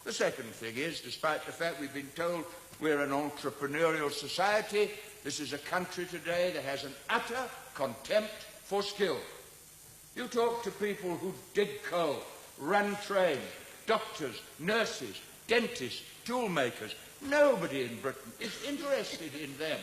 The second thing is, despite the fact we've been told we're an entrepreneurial society, this is a country today that has an utter contempt for skill. You talk to people who dig coal, run trains, doctors, nurses, dentists, tool makers. Nobody in Britain is interested in them.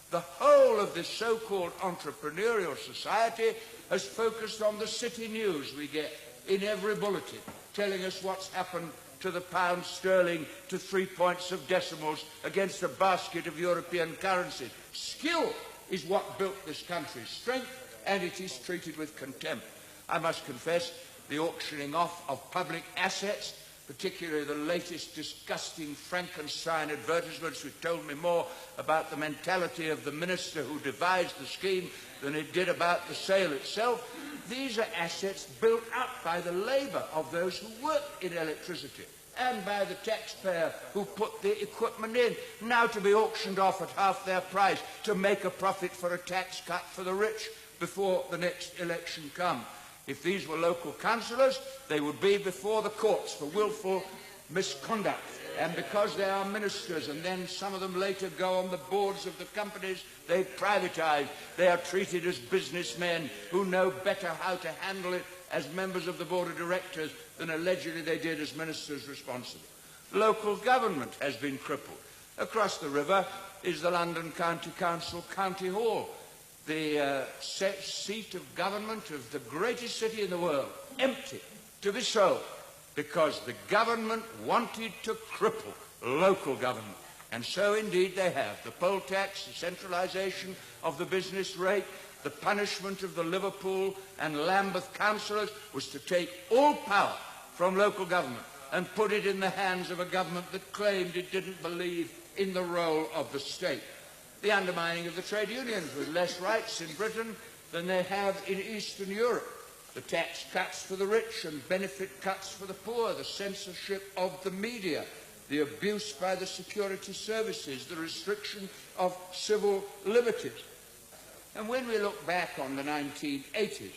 The whole of this so-called entrepreneurial society has focused on the city news we get in every bulletin, telling us what's happened to the pound sterling to 3 points of decimals against a basket of European currencies. Skill is what built this country's strength, and it is treated with contempt. I must confess, the auctioning off of public assets, particularly the latest disgusting Frankenstein advertisements, which told me more about the mentality of the minister who devised the scheme than it did about the sale itself. These are assets built up by the labour of those who work in electricity and by the taxpayer who put the equipment in, now to be auctioned off at half their price to make a profit for a tax cut for the rich before the next election comes. If these were local councillors, they would be before the courts for wilful misconduct. And because they are ministers, and then some of them later go on the boards of the companies they privatise, they are treated as businessmen who know better how to handle it as members of the board of directors than allegedly they did as ministers responsible. Local government has been crippled. Across the river is the London County Council County Hall, the seat of government of the greatest city in the world, empty, to be sold, because the government wanted to cripple local government. And so indeed they have. The poll tax, the centralisation of the business rate, the punishment of the Liverpool and Lambeth councillors was to take all power from local government and put it in the hands of a government that claimed it didn't believe in the role of the state. The undermining of the trade unions with less rights in Britain than they have in Eastern Europe. The tax cuts for the rich and benefit cuts for the poor, the censorship of the media, the abuse by the security services, the restriction of civil liberties. And when we look back on the 1980s,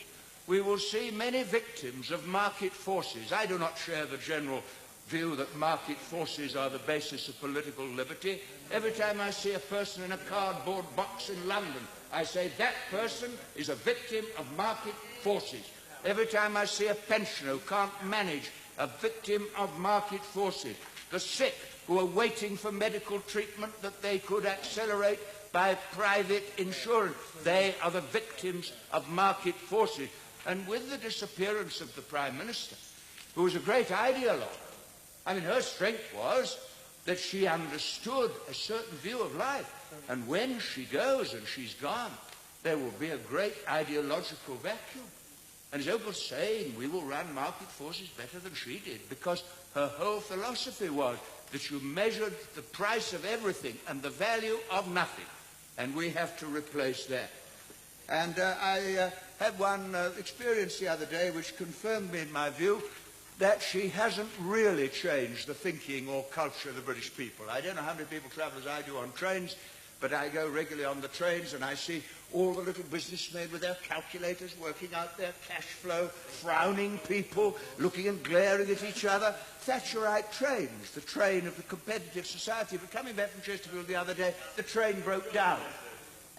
we will see many victims of market forces. I do not share the general view that market forces are the basis of political liberty. Every time I see a person in a cardboard box in London, I say that person is a victim of market forces. Every time I see a pensioner who can't manage, a victim of market forces. The sick who are waiting for medical treatment that they could accelerate by private insurance, they are the victims of market forces. And with the disappearance of the Prime Minister, who was a great ideologue, I mean, her strength was that she understood a certain view of life. And when she goes and she's gone, there will be a great ideological vacuum. And as was saying, we will run market forces better than she did, because her whole philosophy was that you measured the price of everything and the value of nothing. And we have to replace that. And I had one experience the other day which confirmed me in my view that she hasn't really changed the thinking or culture of the British people. I don't know how many people travel as I do on trains, but I go regularly on the trains and I see all the little businessmen with their calculators working out their cash flow, frowning people, looking and glaring at each other. Thatcherite trains, the train of the competitive society. But coming back from Chesterfield the other day, the train broke down.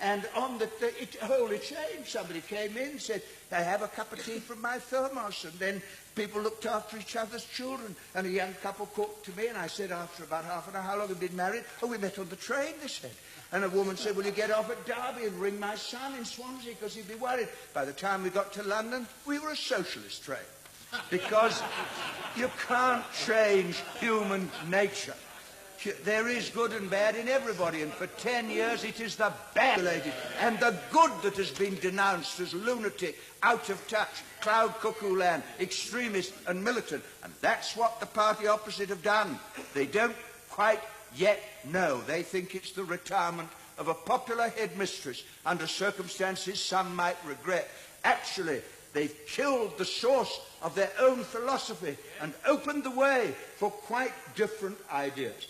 And on it wholly changed. Somebody came in and said, I have a cup of tea from my thermos. And then people looked after each other's children. And a young couple talked to me, and I said after about half an hour, how long have you been married? Oh, we met on the train, they said. And a woman said, will you get off at Derby and ring my son in Swansea, because he'd be worried. By the time we got to London, we were a socialist train. Because you can't change human nature. There is good and bad in everybody, and for 10 years it is the bad and the good that has been denounced as lunatic, out of touch, cloud cuckoo land, extremist and militant. And that's what the party opposite have done. They don't quite yet know. They think it's the retirement of a popular headmistress under circumstances some might regret. Actually, they've killed the source of their own philosophy and opened the way for quite different ideas.